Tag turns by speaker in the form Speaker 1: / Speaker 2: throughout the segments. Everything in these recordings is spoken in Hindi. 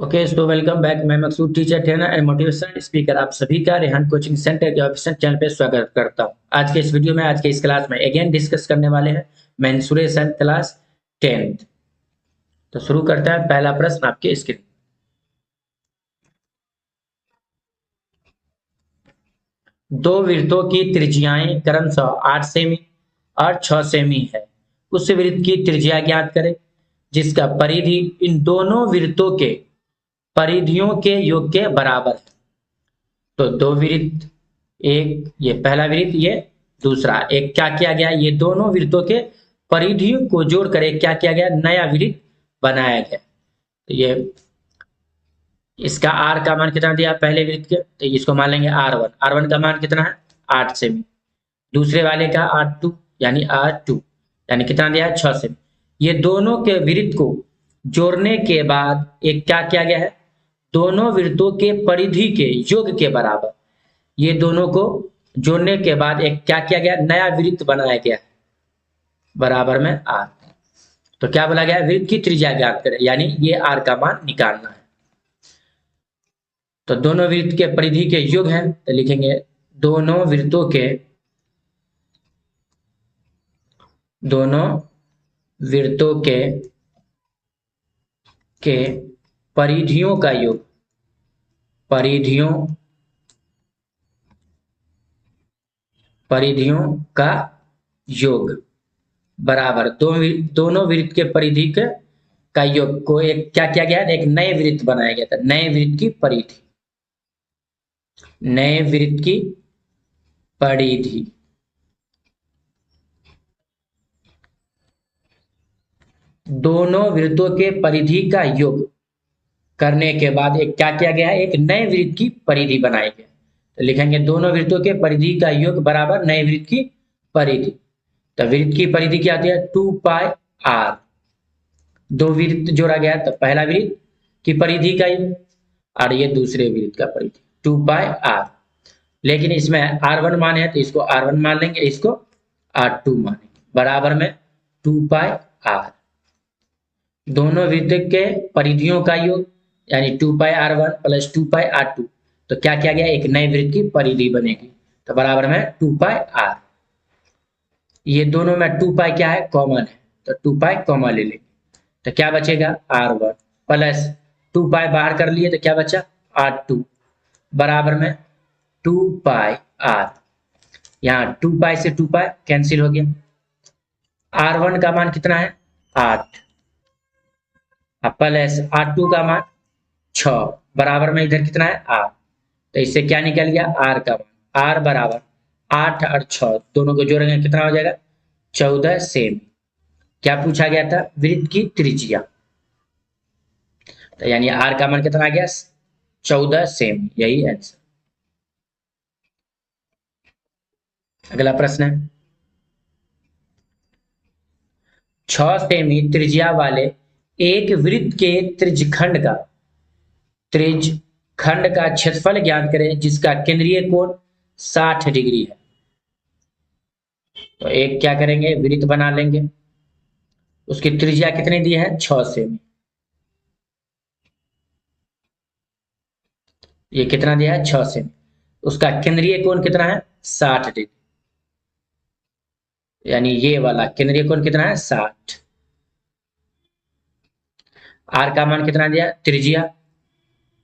Speaker 1: Okay so welcome back. मैं Maqsood teacher trainer and motivation speaker आप सभी का रेहान कोचिंग सेंटर के ऑफिशियल चैनल पे स्वागत करता हूं। आज के इस वीडियो में आज के इस क्लास में अगेन डिस्कस करने वाले हैं मेंसुरेशन क्लास 10th। तो शुरू करते हैं। पहला प्रश्न आपके स्क्रीन। दो वृत्तों की त्रिज्याएं क्रमशः 8 सेमी और 6 सेमी है। उस वृत्त की त्रिज्या ज्ञात करें जिसका परिधि इन दोनों वृत्तों के परिधियों के योग के बराबर है। तो दो वृत्त, एक ये पहला वृत्त, ये दूसरा। एक क्या किया गया, ये दोनों वृत्तों के परिधियों को जोड़कर एक क्या किया गया, नया वृत्त बनाया गया। तो ये इसका आर का मान कितना दिया पहले वृत्त के, तो इसको मान लेंगे R1। R1 का मान कितना है 8 सेमी। दूसरे वाले का R2 यानी R2 यानी कितना दिया है 6 सेमी। ये दोनों के वृत्त को जोड़ने के बाद एक क्या किया गया है, दोनों वृत्तों के परिधि के योग के बराबर। ये दोनों को जोड़ने के बाद एक क्या किया गया, नया वृत्त बनाया गया बराबर में R। तो क्या बोला गया, वृत्त की त्रिज्या ज्ञात करें, यानी ये R का मान निकालना है। तो दोनों वृत्त के परिधि के योग है, तो लिखेंगे दोनों वृत्तों के परिधियों का योग, परिधियों का योग बराबर दोनों वृत्त के परिधि का योग को एक क्या किया गया, एक नए वृत्त बनाया गया था। नए वृत्त की परिधि, नए वृत्त की परिधि दोनों वृत्तों के परिधि का योग करने के बाद एक क्या किया गया है, एक नए वृत्त की परिधि बनाई गई। तो लिखेंगे दोनों वृत्तों के परिधि का योग बराबर नए वृत्त की परिधि। तो वृत्त की परिधि क्या आती है 2 पाई r। दो वृत्त जोड़ा गया, तो पहला वृत्त की परिधि का योग और ये दूसरे वृत्त का परिधि 2 पाई r। लेकिन इसमें R1 मान है तो इसको R1 मान लेंगे, इसको R2 मानेंगे, बराबर में 2 पाई r। दोनों वृत्त के परिधियों का योग यानी 2 पाई R1 प्लस 2 पाई R2। तो क्या किया गया, एक नए वृत्त की परिधि बनेगी, तो बराबर में 2 पाई r। ये दोनों में 2 पाई क्या है, कॉमन है, तो 2 पाई कॉमन ले लेंगे। तो क्या बचेगा R1 प्लस 2 पाई बाहर कर लिए तो क्या बचा R2 बराबर में 2 पाई r। यहाँ 2 पाई से 2 पाई कैंसिल हो गया। R1 का मान कितना है 8 प्लस R2 का मान 6 बराबर में इधर कितना है R। तो इससे क्या निकल गया, R का मान, R बराबर 8 और 6 दोनों को जोड़ेंगे कितना हो जाएगा 14 सेमी। क्या पूछा गया था, वृत्त की त्रिज्या। तो यानी R का मान कितना आ गया 14 सेमी, यही आंसर। अगला प्रश्न है 6 सेमी त्रिज्या वाले एक वृत्त के त्रिज्यखंड का क्षेत्रफल ज्ञात करें जिसका केंद्रीय कोण 60 डिग्री है। तो एक क्या करेंगे, वृत्त बना लेंगे, उसकी त्रिज्या कितनी दी है 6 सेमी। ये कितना दिया है 6 सेमी। उसका केंद्रीय कोण कितना है 60 डिग्री, यानी ये वाला केंद्रीय कोण कितना है 60। आर का मान कितना दिया, त्रिज्या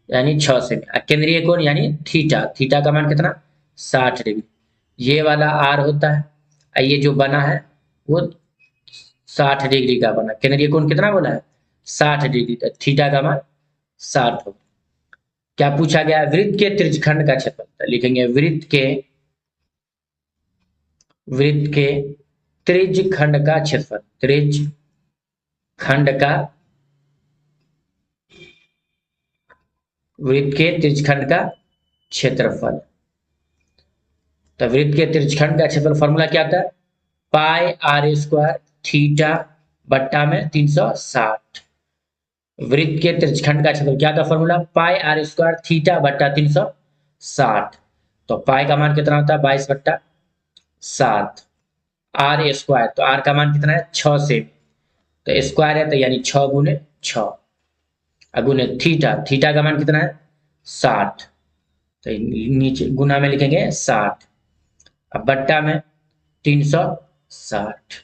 Speaker 1: यानी 6 सेमी, केंद्रीय कोण यानी थीटा, थीटा का मान कितना 60 डिग्री। ये वाला आर होता है, ये जो बना है वो 60 डिग्री का बना। केंद्रीय कोण कितना बोला है 60 डिग्री, तो थीटा का मान 60 हो। क्या पूछा गया, वृत्त के त्रिज्यखंड का क्षेत्रफल। तो लिखेंगे वृत्त के त्रिज्यखंड का क्षेत्रफल, वृत्त के त्रिज्यखंड का क्षेत्रफल। तो वृत्त के त्रिज्यखंड का क्षेत्रफल फॉर्मूला क्या आता है, पाई r स्क्वायर थीटा बट्टा में 360। वृत्त के त्रिज्यखंड का क्षेत्रफल क्या था फॉर्मूला, पाई r स्क्वायर थीटा बट्टा 360। तो पाई का मान कितना होता है 22 बट्टा 7 r स्क्वायर, तो r का मान कितना है 6 सेमी, तो स्क्वायर है तो यानी 6 गुने 6। गुने थीटा, थीटा का मान कितना है 60, तो नीचे गुना में लिखेंगे 60, अब बट्टा में 360,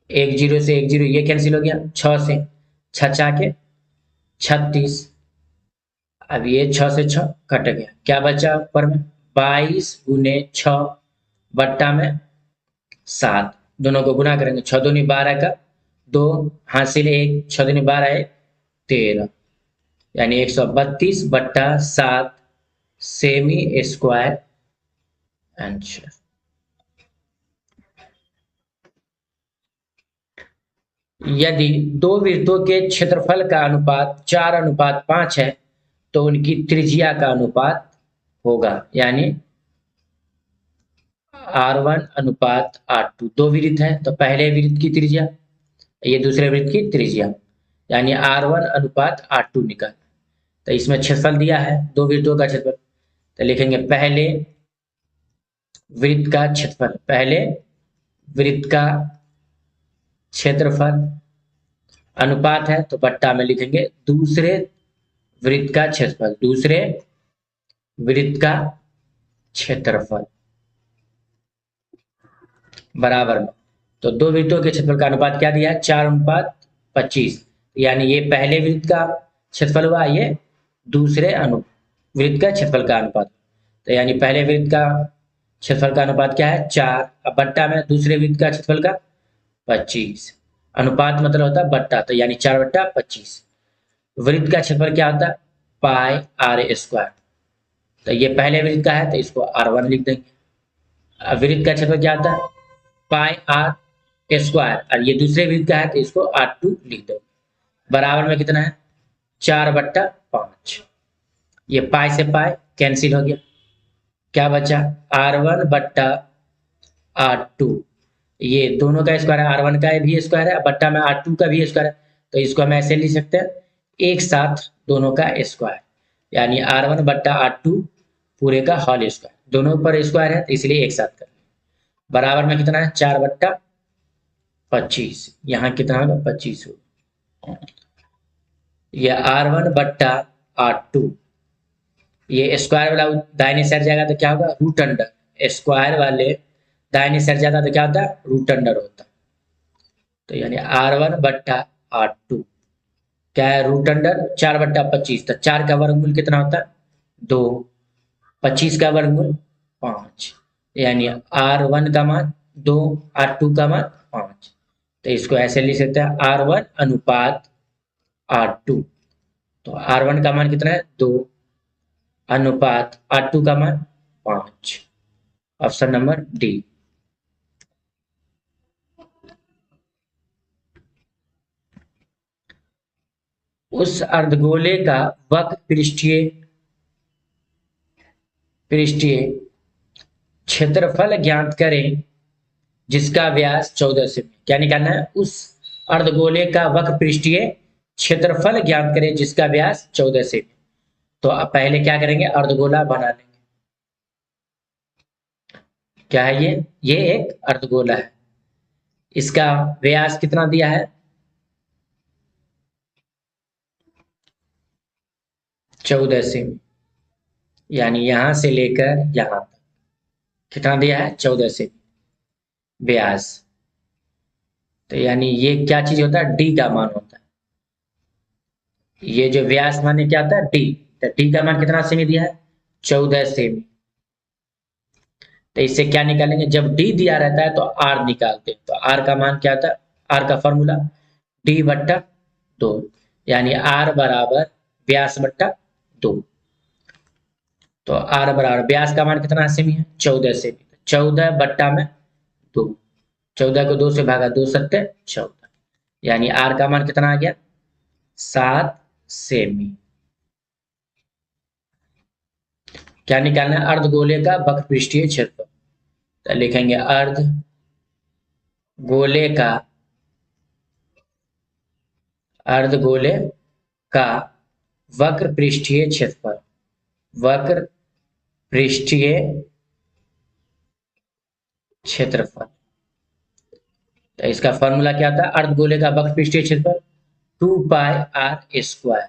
Speaker 1: एक जीरो से एक जीरो ये कैंसिल हो गया, 6 से 6 के 36, अब ये 6 से 6 कट गया, क्या बचा ऊपर में 22 गुने 6 बट्टा में 7, दोनों को गुना करेंगे, 6 दूनी 12 का 2 हासिल 1, 6 दूनी 12 है 13, यानी 132 बट्टा 7 सेमी स्क्वायर आंसर। यदि दो वृत्तों के क्षेत्रफल का अनुपात 4:5 है तो उनकी त्रिज्या का अनुपात होगा, यानी R1:R2, दो वृत्त है तो पहले वृत्त की त्रिज्या, ये दूसरे वृत्त की त्रिज्या, यानी R1:R2 निकाल। तो इसमें क्षेत्रफल दिया है दो वृत्तों का क्षेत्रफल, तो लिखेंगे पहले वृत्त का क्षेत्रफल, पहले वृत्त का क्षेत्रफल अनुपात है तो बट्टा में लिखेंगे दूसरे वृत्त का क्षेत्रफल, दूसरे वृत्त का क्षेत्रफल बराबर में, तो दो वृत्तों के क्षेत्रफल का अनुपात क्या दिया है 4:25, यानी ये पहले वृत्त का क्षेत्रफल हुआ, ये दूसरे वृत्त का क्षेत्रफल का अनुपात, तो यानी पहले वृत्त का क्षेत्रफल का अनुपात क्या है 4, अब बट्टा में दूसरे वृत्त का क्षेत्रफल का 25, अनुपात मतलब होता है बट्टा, तो यानी 4/25, वृत्त का क्षेत्रफल क्या होता है पाई R², तो ये पहले वृत्त का है तो इसको R1 लिख देंगे, अब वृत्त का क्षेत्रफल क्या होता है पाई R², और ये दूसरे वृत्त का है तो इसको R2 लिख दो, बराबर में कितना है 4/5, ये पाई से पाई कैंसिल हो गया, क्या बचा R1/R2, ये दोनों का स्क्वायर है, R1 का भी स्क्वायर है बट्टा में R2 का भी स्क्वायर है, तो इसको हम ऐसे लिख सकते हैं एक साथ दोनों का स्क्वायर, यानी R1/R2 पूरे का होल स्क्वायर, दोनों पर स्क्वायर है तो इसलिए एक साथ कर लें, बराबर में कितना है 4/25, यहाँ कितना होगा 25 होगा, यह R1/R2, ये स्क्वायर वाला दाहिने साइड जाएगा तो क्या होगा रूट अंडर, स्क्वायर वाले दाहिने साइड जाता तो क्या होता है रूट अंडर होता, तो यानी R1/R2 क्या है रूट अंडर 4/25, तो 4 का वर्गमूल कितना होता है 2, 25 का वर्गमूल 5, यानी R1 का मान 2, R2 का मान 5, तो इसको ऐसे लिख सकते हैं R1:R2, तो R1 का मान कितना है 2 अनुपात R2 का मान 5, ऑप्शन नंबर डी। उस अर्धगोले का वक्र पृष्ठीय क्षेत्रफल ज्ञात करें जिसका व्यास 14 सेमी, क्या निकालना है उस अर्धगोले का वक्र पृष्ठीय क्षेत्रफल ज्ञात करें जिसका व्यास 14 सेमी, तो अब पहले क्या करेंगे अर्धगोला बना लेंगे, क्या है ये एक अर्धगोला है, इसका व्यास कितना दिया है 14 सेमी, यानी यहां से लेकर यहां तक कितना दिया है 14 सेमी व्यास, तो यानी ये क्या चीज होता है डी का मान होता है, ये जो व्यास माने क्या होता है डी, तो डी का मान कितना सेमी दिया है 14 सेमी, तो इससे क्या निकालेंगे जब डी दिया रहता है तो आर निकालते हैं, तो आर का मान क्या होता है आर का फॉर्मूला D/2, यानी आर बराबर व्यास बट्टा 2, तो आर बराबर व्यास का मान कितना सेमी है 14 सेमी, 14 बट्टा में 2, 14 को 2 से भागा 2 सत्ते 14, यानी आर का मान कितना आ गया 7 सेमी। क्या निकालना है अर्धगोले का वक्र पृष्ठीय क्षेत्रफल, तो लिखेंगे अर्धगोले का वक्र पृष्ठीय क्षेत्रफल, वक्र पृष्ठीय क्षेत्रफल, तो इसका फॉर्मूला क्या था अर्धगोले का वक्र पृष्ठीय क्षेत्रफल 2πr²।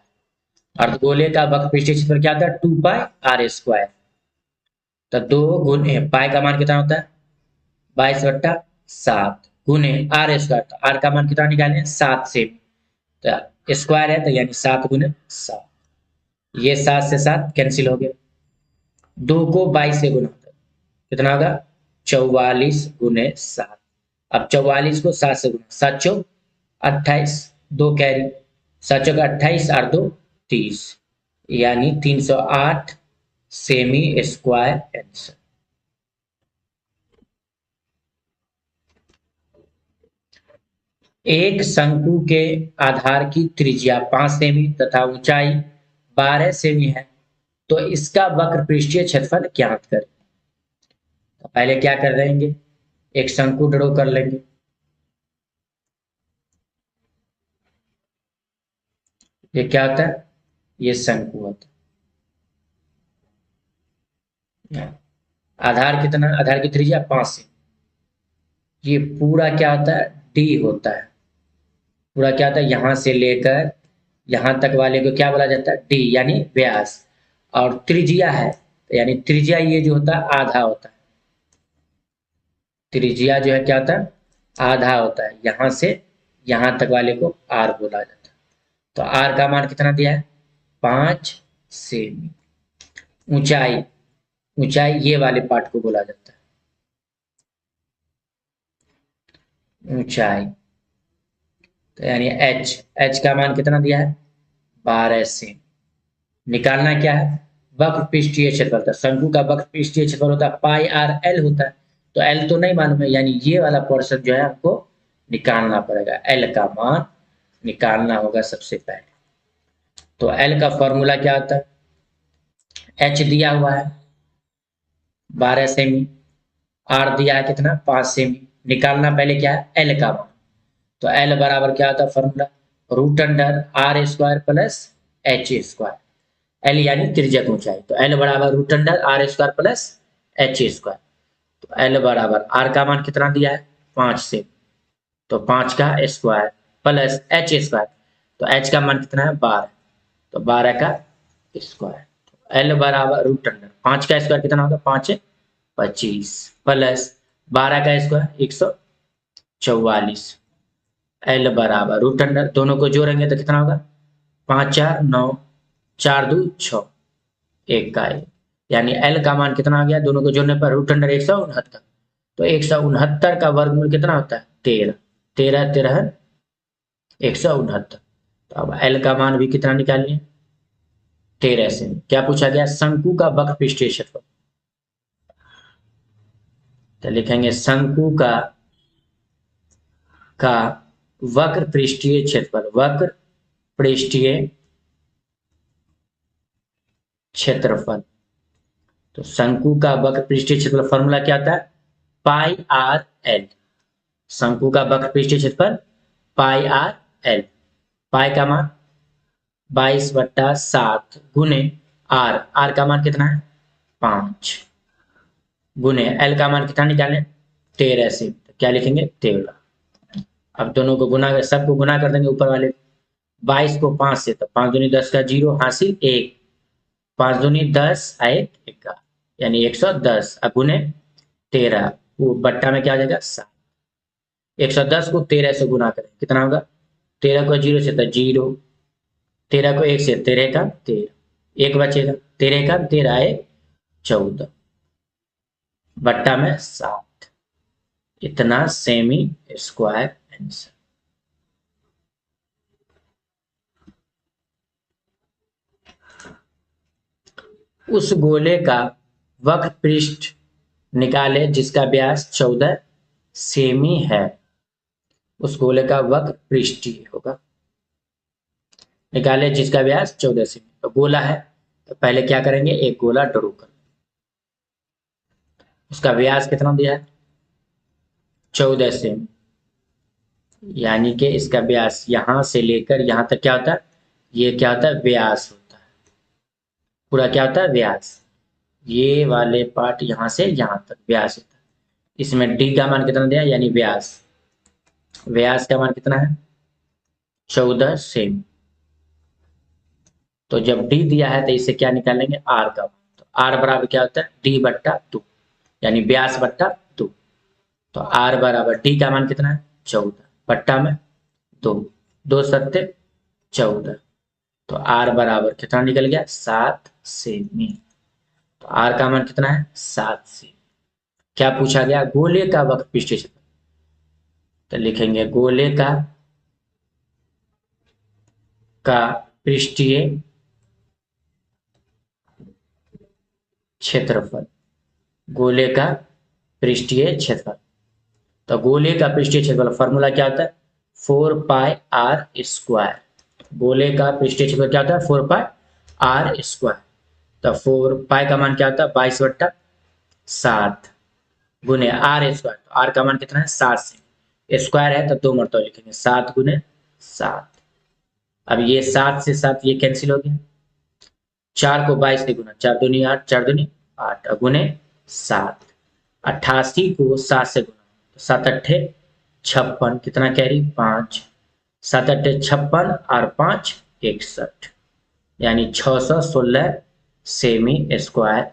Speaker 1: अर्धगोले का वक्र पृष्ठीय क्षेत्रफल क्या होता है? 2πr²। तो 2 गुने पाई का मान कितना होता है? 22/7 गुने r²। तो r का मान कितना निकालें? 7 सेमी। तो स्क्वायर है तो यानी 7 गुने 7। ये 7 से 7 कैंसिल हो गए। 2 को 22 से गुना होता है, कितना होगा? 44 गुने 7। अब 44 को 7 से गुना, 7 चौक 28, 2 कैरी, 7 चौक 28 और 2 30, यानी 308 सेमी स्क्वायर आंसर। एक शंकु के आधार की त्रिज्या 5 सेमी तथा ऊंचाई 12 सेमी है, तो इसका वक्र पृष्ठीय क्षेत्रफल ज्ञात करें। तो पहले क्या कर लेंगे? एक शंकु ड्रॉ कर लेंगे। ये क्या होता है? ये शंकु होता है। आधार कितना? आधार की त्रिज्या 5 सेमी। ये पूरा क्या होता है? डी होता है। पूरा क्या होता है? यहां से लेकर यहां तक वाले को क्या बोला जाता है? डी, यानी व्यास। और त्रिज्या है तो यानी त्रिज्या ये जो होता है आधा होता है। त्रिज्या जो है क्या होता है? आधा होता है। यहां से यहां तक वाले को आर बोला जाता है। तो आर का मान कितना दिया है? 5 सेमी। ऊंचाई, ऊंचाई ये वाले पार्ट को बोला जाता है ऊंचाई। तो यानी एच, एच का मान कितना दिया है? 12 सेमी। निकालना क्या है? वक्र पृष्ठीय क्षेत्रफल। था शंकु का वक्र पृष्ठीय क्षेत्रफल होता है पाई आर एल होता है। तो एल तो नहीं मालूम है, यानी ये वाला पोर्शन जो है आपको निकालना पड़ेगा। एल का मान निकालना होगा सबसे पहले। तो एल का फॉर्मूला क्या होता है? एच दिया हुआ है 12 सेमी, आर दिया है कितना? 5 सेमी। निकालना पहले क्या है? एल का मान। तो एल बराबर क्या होता है formula? √r² plus h²। L यानी त्रिज्यक ऊंचाई, तो एल बराबर √r² प्लस h²। तो एल बराबर आर का मान कितना दिया है? 5 से, तो 5 का स्क्वायर प्लस h²। तो h का मान कितना है? 12, तो 12 का स्क्वायर। एल बराबर √5 का स्क्वायर कितना होगा? 5 25 प्लस 12 का स्क्वायर 144। एल बराबर √, दोनों को जोड़ेंगे तो कितना होगा? 5 4 9, 4 2 6, 1 का 1, यानी एल का मान कितना आ गया? दोनों को जोड़ने पर √169। तो 169 का वर्गमूल कितना होता है? 13। 13 13 169। तो अब एल का मान भी कितना निकालिए? 13 से। क्या पूछा गया? शंकु का वक्र पृष्ठीय क्षेत्रफल। तो लिखेंगे शंकु का वक्र पृष्ठीय क्षेत्रफल। वक्र पृष्ठीय क्षेत्रफल। तो शंकु का वक्र पृष्ठीय क्षेत्रफल फॉर्मूला क्या आता है? पाई आर एल। शंकु का वक्र पृष्ठीय क्षेत्रफल पाई आर एल। पाई का मान 22/7 गुने आर, आर का मान कितना है? 5 गुने एल का मान कितना निकालें? 13 से। तो क्या लिखेंगे? 13। अब दोनों को गुना कर, सबको गुना कर देंगे ऊपर वाले। 22 को 5 से, तो 5 दूनी 10 का 0 हासिल 1, 5 दूनी 10 1 11, यानी 110 गुने 13, वो बट्टा में क्या आ जाएगा? 7। 110 को 13 से गुना करें, कितना होगा? 13 को 0 से तो 0, 13 को 1 से 13 का 13, 1 बचेगा, 13 का 13 1 14, बट्टा में 7। इतना सेमी स्क्वायर आंसर। उस गोले का वक्र पृष्ठ निकाले जिसका व्यास 14 सेमी है। उस गोले का वक्र पृष्ठीय होगा। निकाले जिसका व्यास 14 सेमी। तो गोला है तो पहले क्या करेंगे? एक गोला ड्रॉ कर, उसका व्यास कितना दिया है? 14 सेमी, यानी कि इसका व्यास यहां से लेकर यहां तक क्या होता है? ये क्या होता है? व्यास होता है। पूरा क्या होता है? व्यास। ये वाले पार्ट यहां से यहां तक व्यास होता है। इसमें डी का मान कितना दिया? यानी व्यास। व्यास का मान कितना है? 14 सेमी। तो जब डी दिया है तो इसे क्या निकालेंगे, आर का। तो आर बराबर क्या होता है, डी बट्टा 2, यानी व्यास बट्टा 2। तो आर बराबर डी का मान कितना है, 14 बट्टा में 2, 2 सत्ते 14। तो आर बराबर कितना निकल गया, 7 सेमी। तो आर का मान कितना है, 7 सेमी। क्या पूछा गया, गोले का वक्र पृष्ठीय क्षेत्रफल। तो लिखेंगे गोले का पृष्ठीय क्षेत्रफल, गोले का पृष्ठीय क्षेत्रफल। तो गोले का पृष्ठीय क्षेत्रफल फॉर्मूला क्या होता है, 4 पाई आर स्क्वायर। गोले का पृष्ठीय क्षेत्रफल क्या होता है, 4 पाई आर स्क्वायर। तो 4 पाई का मान क्या होता है, 22 बट्टा 7 गुने आर स्क्वायर। तो आर का मान कितना है, 7 से स्क्वायर है तो 2 मरतबा लिखेंगे, 7 गुने 7। अब ये 7 से 7 ये कैंसिल हो गया, 4 को 22 से गुना, 4 दूनी 8, 4 दूनी 8 गुने 7। 88 को 7 से गुना, 7 अट्ठे 56, कितना कैरी 5, 7 अट्ठे 56 और 5 61, यानी 616 सेमी स्क्वायर